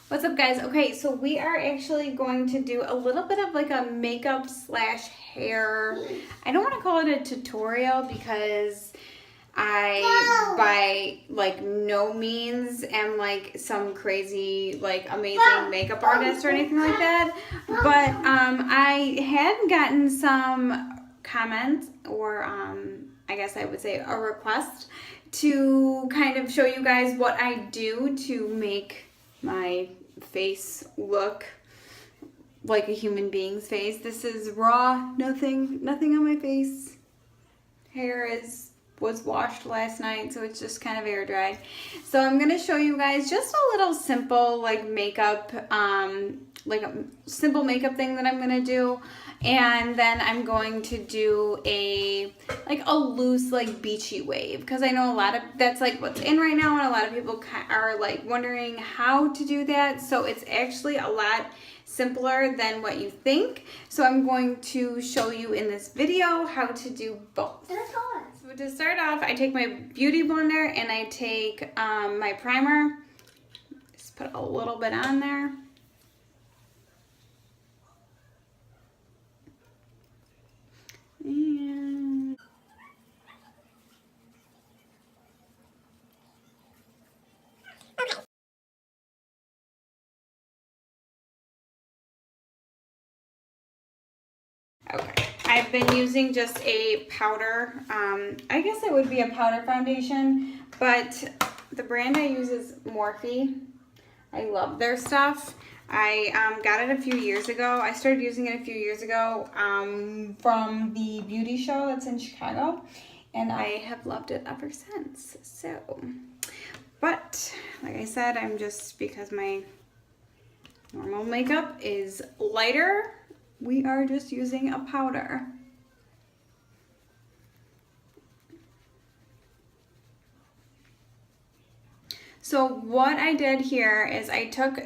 What's up, guys? Okay, so we are actually going to do a little bit of like a makeup slash hair. I don't want to call it a tutorial because I by like no means am like some crazy like amazing makeup artist or anything like that. But I had gotten some comments or I guess I would say a request to kind of show you guys what I do to make my face look like a human being's face. This is raw, nothing on my face. Hair was washed last night, so it's just kind of air dried. So I'm gonna show you guys just a little simple like makeup, like a simple makeup thing that I'm gonna do. And then I'm going to do a loose like beachy wave, because I know a lot of that's like what's in right now, and a lot of people are like wondering how to do that. So it's actually a lot simpler than what you think. So I'm going to show you in this video how to do both. So to start off, I take my beauty blender and I take my primer. Just put a little bit on there. And okay, I've been using just a powder. I guess it would be a powder foundation, but the brand I use is Morphe. I love their stuff. I got it a few years ago. I started using it a few years ago from the beauty show that's in Chicago, and I have loved it ever since. So, but like I said, I'm just, because my normal makeup is lighter, we are just using a powder. So what I did here is I took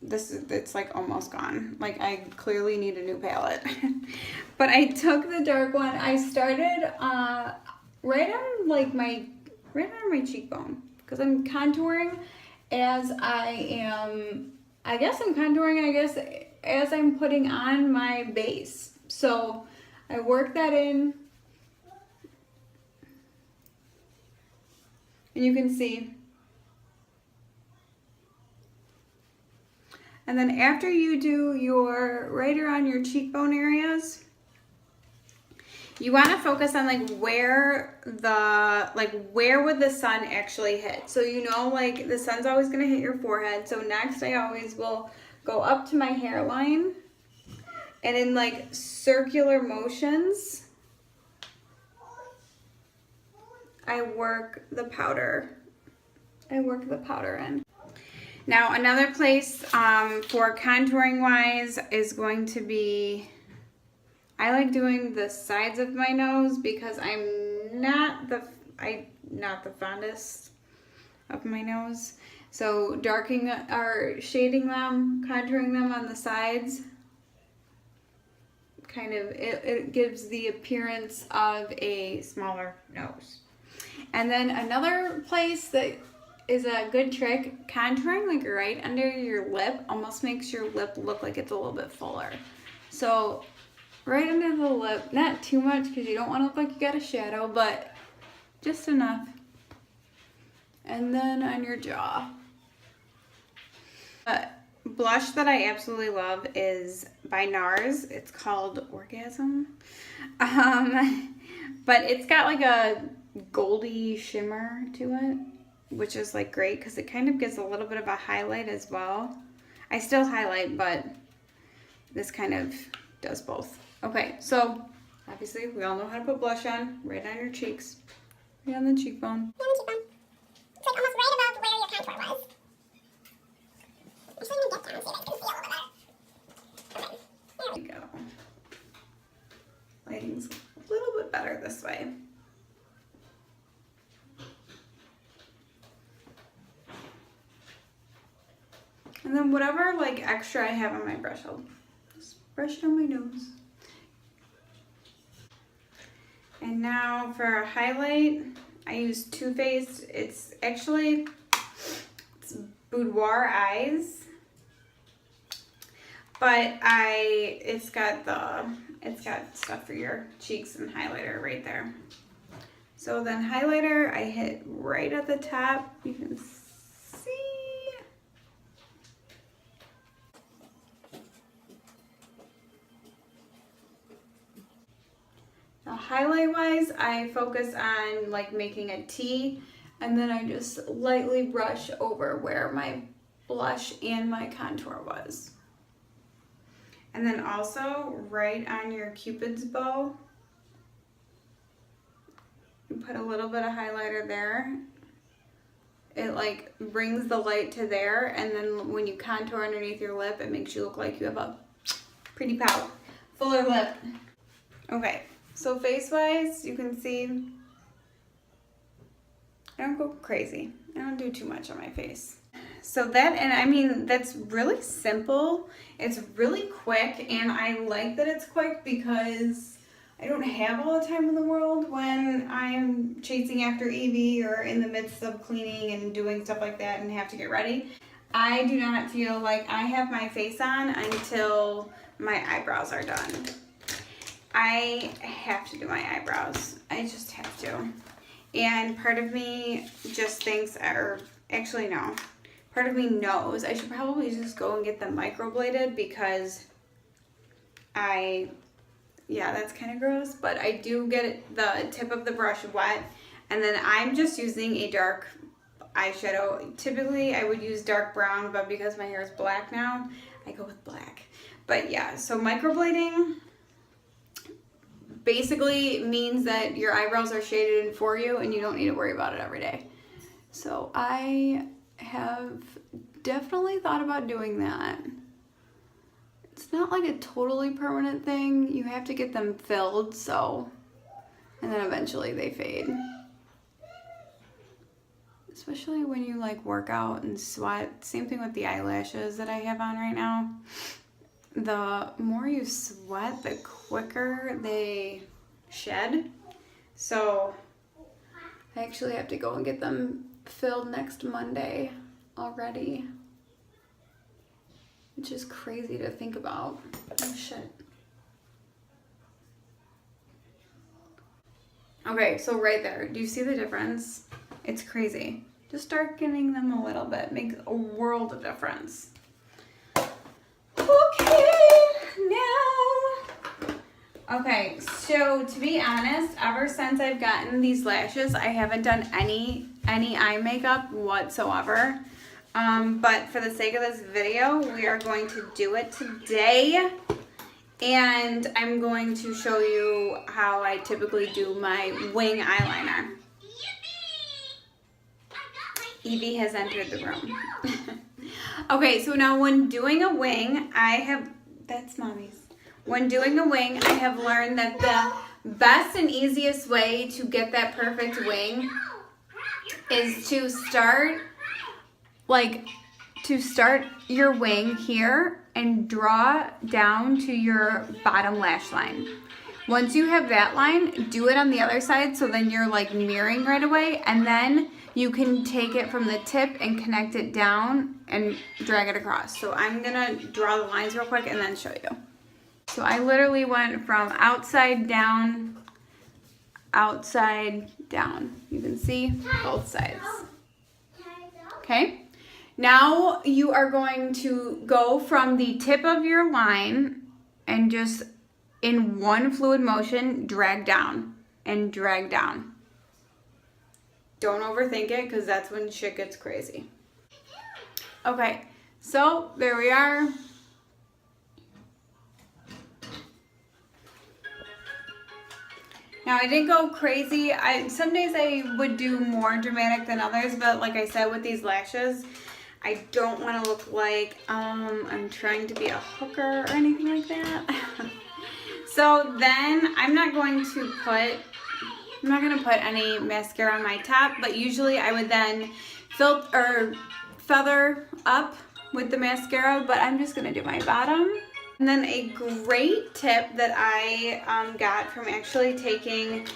it's like almost gone. Like I clearly need a new palette. But I took the dark one. I started right on my cheekbone, because I'm contouring as I guess I'm contouring as I'm putting on my base. So I work that in, and you can see. And then after you do your right around your cheekbone areas, you want to focus on where would the sun actually hit. So like the sun's always going to hit your forehead. So next I always will go up to my hairline, and in like circular motions I work the powder in. Now another place for contouring wise is going to be, I like doing the sides of my nose, because I'm not the fondest of my nose. So darkening or shading them, contouring them on the sides, kind of it gives the appearance of a smaller nose. And then another place that is a good trick, contouring like right under your lip almost makes your lip look like it's a little bit fuller. So right under the lip, not too much because you don't want to look like you got a shadow, but just enough. And then on your jaw. Blush that I absolutely love is by Nars. It's called Orgasm. But it's got like a goldy shimmer to it, which is like great because it kind of gives a little bit of a highlight as well. I still highlight, but this kind of does both. Okay, so obviously we all know how to put blush on, right on your cheeks, right on the cheekbone. It's like almost right above where your contour was. Actually, I'm gonna get down so you guys can see a little bit better. Okay. There we go. Lighting's a little bit better this way. And then whatever like extra I have on my brush, I'll just brush it on my nose. And now for a highlight, I use Too Faced. It's Boudoir Eyes. But it's got stuff for your cheeks and highlighter right there. So then highlighter, I hit right at the top. You can see. Now highlight wise, I focus on like making a T, and then I just lightly brush over where my blush and my contour was. And then also right on your Cupid's bow, you put a little bit of highlighter there. It like brings the light to there, and then when you contour underneath your lip, it makes you look like you have a pretty pout, fuller lip. Okay, so face wise, you can see I don't go crazy. I don't do too much on my face. So that, and I mean, that's really simple. It's really quick, and I like that it's quick because I don't have all the time in the world when I'm chasing after Evie or in the midst of cleaning and doing stuff like that and have to get ready. I do not feel like I have my face on until my eyebrows are done. I have to do my eyebrows. I just have to. And part of me just thinks, or actually no, part of me knows I should probably just go and get them microbladed because yeah, that's kind of gross, but I do get the tip of the brush wet, and then I'm just using a dark eyeshadow. Typically I would use dark brown, but because my hair is black now, I go with black. But yeah, so microblading basically means that your eyebrows are shaded in for you and you don't need to worry about it every day. So I have definitely thought about doing that. It's not like a totally permanent thing. You have to get them filled, so, and then eventually they fade. Especially when you like work out and sweat. Same thing with the eyelashes that I have on right now. The more you sweat, the quicker they shed. So I actually have to go and get them filled next Monday already, which is crazy to think about. Oh shit. Okay, so right there, do you see the difference? It's crazy. Just darkening them a little bit makes a world of difference. Okay, now. Okay, so to be honest, ever since I've gotten these lashes, I haven't done any eye makeup whatsoever. But for the sake of this video, we are going to do it today. And I'm going to show you how I typically do my wing eyeliner. Evie has entered the room. Okay, so now when doing a wing, that's mommy's. When doing a wing, I have learned that the best and easiest way to get that perfect wing is to start your wing here and draw down to your bottom lash line. Once you have that line, do it on the other side so then you're like mirroring right away, and then you can take it from the tip and connect it down and drag it across. So I'm gonna draw the lines real quick and then show you. So I literally went from outside down. You can see both sides. Okay, now you are going to go from the tip of your line and just in one fluid motion drag down and drag down. Don't overthink it because that's when shit gets crazy. Okay, so there we are. Now I didn't go crazy. Some days I would do more dramatic than others, but like I said with these lashes, I don't want to look like I'm trying to be a hooker or anything like that. So then I'm not going to put any mascara on my top, but usually I would then feather up with the mascara, but I'm just gonna do my bottom. And then a great tip that I got from actually taking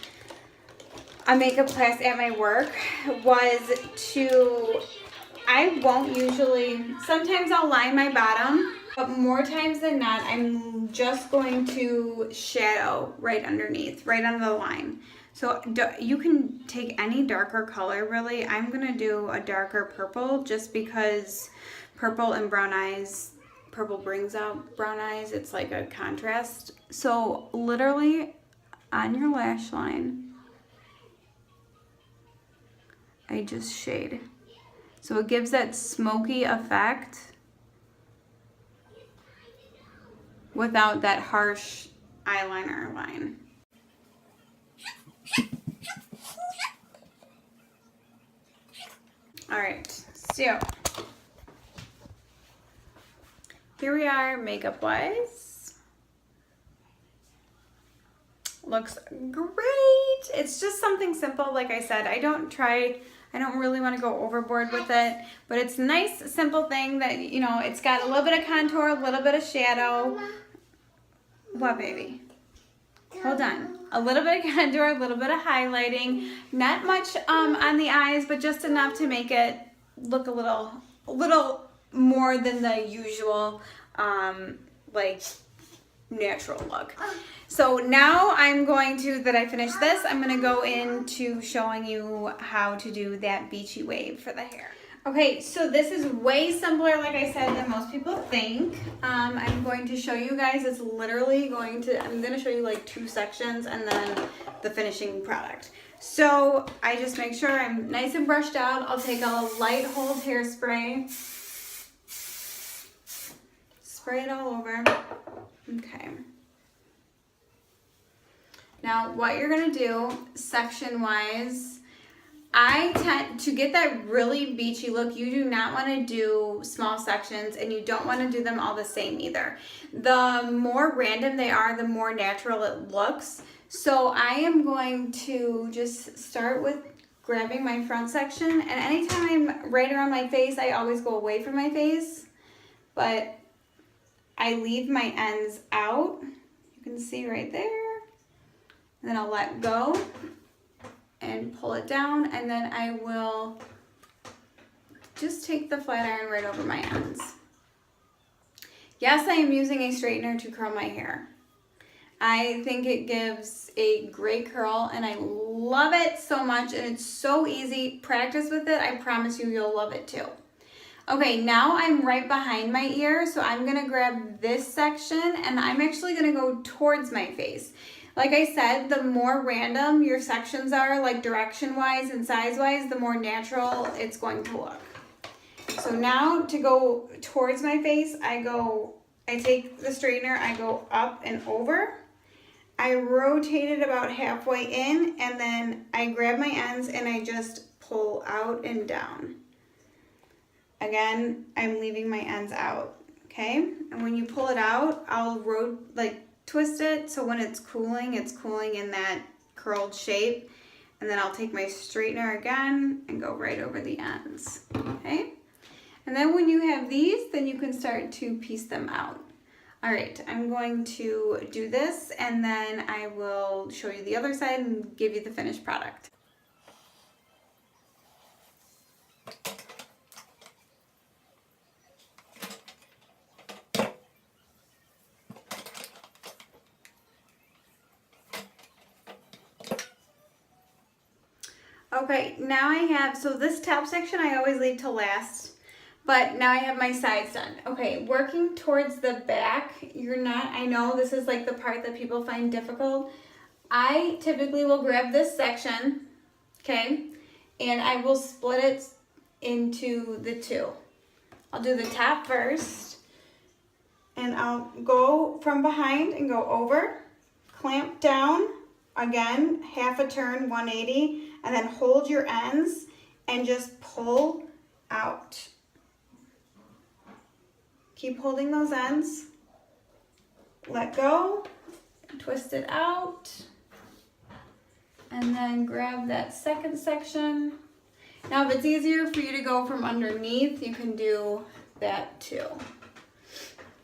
a makeup class at my work was to I won't usually, sometimes I'll line my bottom, but more times than not, I'm just going to shadow right underneath, right under the line. So you can take any darker color really. I'm gonna do a darker purple just because purple and brown eyes, purple brings out brown eyes. It's like a contrast. So literally on your lash line, I just shade. So it gives that smoky effect without that harsh eyeliner line. All right, so here we are makeup wise. Looks great. It's just something simple. Like I said, I don't really want to go overboard with it, but it's a nice, simple thing that, you know, it's got a little bit of contour, a little bit of shadow. What, baby? Hold on. A little bit of contour, a little bit of highlighting. Not much on the eyes, but just enough to make it look a little more than the usual, like, natural look. So now that I finished this, I'm going to go into showing you how to do that beachy wave for the hair. Okay, so this is way simpler, like I said, than most people think. I'm going to show you guys, I'm going to show you like 2 sections and then the finishing product. So I just make sure I'm nice and brushed out. I'll take a light hold hairspray, spray it all over. Okay. Now what you're gonna do section wise, I tend to get that really beachy look. You do not want to do small sections, and you don't want to do them all the same either. The more random they are, the more natural it looks. So I am going to just start with grabbing my front section, and anytime I'm right around my face, I always go away from my face, but I leave my ends out. You can see right there. And then I'll let go and pull it down, and then I will just take the flat iron right over my ends. Yes, I am using a straightener to curl my hair. I think it gives a great curl, and I love it so much, and it's so easy. Practice with it. I promise you'll love it too. Okay, now I'm right behind my ear, so I'm gonna grab this section, and I'm actually gonna go towards my face. Like I said, the more random your sections are, like direction-wise and size-wise, the more natural it's going to look. So now to go towards my face, I take the straightener, I go up and over. I rotate it about halfway in, and then I grab my ends and I just pull out and down. Again, I'm leaving my ends out, okay? And when you pull it out, I'll twist it so when it's cooling in that curled shape. And then I'll take my straightener again and go right over the ends, okay? And then when you have these, then you can start to piece them out. All right, I'm going to do this, and then I will show you the other side and give you the finished product. Okay, now I have, so this top section I always leave to last, but now I have my sides done. Okay, working towards the back, I know this is like the part that people find difficult. I typically will grab this section, okay, and I will split it into the 2. I'll do the top first, and I'll go from behind and go over, clamp down, again, half a turn, 180, and then hold your ends and just pull out. Keep holding those ends. Let go, twist it out, and then grab that second section. Now, if it's easier for you to go from underneath, you can do that too.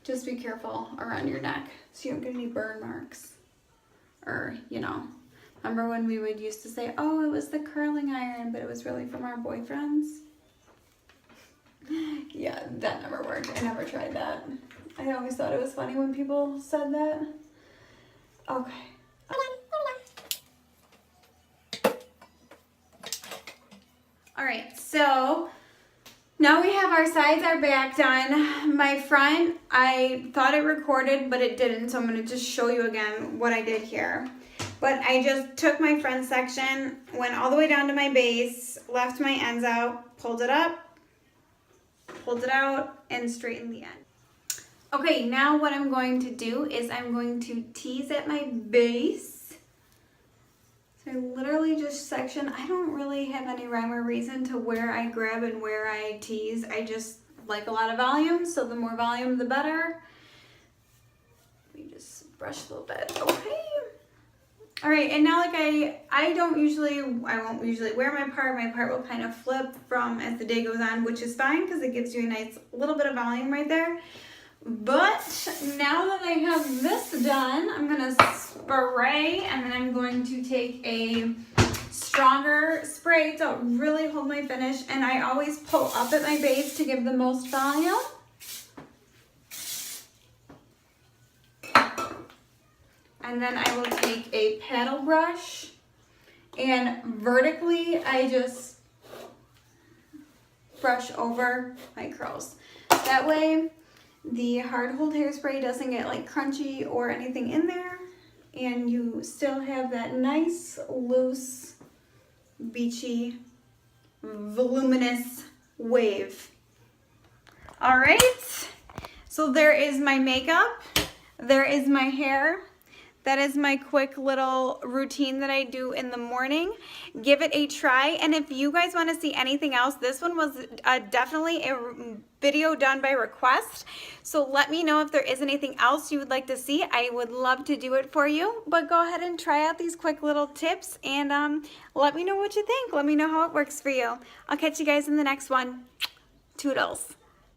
Just be careful around your neck so you don't get any burn marks. Or, remember when we used to say, oh, it was the curling iron, but it was really from our boyfriends? Yeah, that never worked. I never tried that. I always thought it was funny when people said that. Okay. All right, so now we have our sides, our back done. My front, I thought it recorded, but it didn't, so I'm gonna just show you again what I did here. But I just took my front section, went all the way down to my base, left my ends out, pulled it up, pulled it out, and straightened the end. Okay, now what I'm going to do is I'm going to tease at my base. So I literally just section. I don't really have any rhyme or reason to where I grab and where I tease. I just like a lot of volume, so the more volume, the better. Let me just brush a little bit. Okay. All right, and now like I won't usually wear my part. My part will kind of flip from as the day goes on, which is fine because it gives you a nice little bit of volume right there. But now that I have this done, I'm gonna spray, and then I'm going to take a stronger spray to really hold my finish, and I always pull up at my base to give the most volume. And then I will take a paddle brush, and vertically I just brush over my curls. That way the hard hold hairspray doesn't get like crunchy or anything in there, and you still have that nice, loose, beachy, voluminous wave. All right, so there is my makeup, there is my hair. That is my quick little routine that I do in the morning. Give it a try, and if you guys want to see anything else, this one was definitely a video done by request, so let me know if there is anything else you would like to see. I would love to do it for you, but go ahead and try out these quick little tips, and let me know what you think. Let me know how it works for you. I'll catch you guys in the next one. Toodles.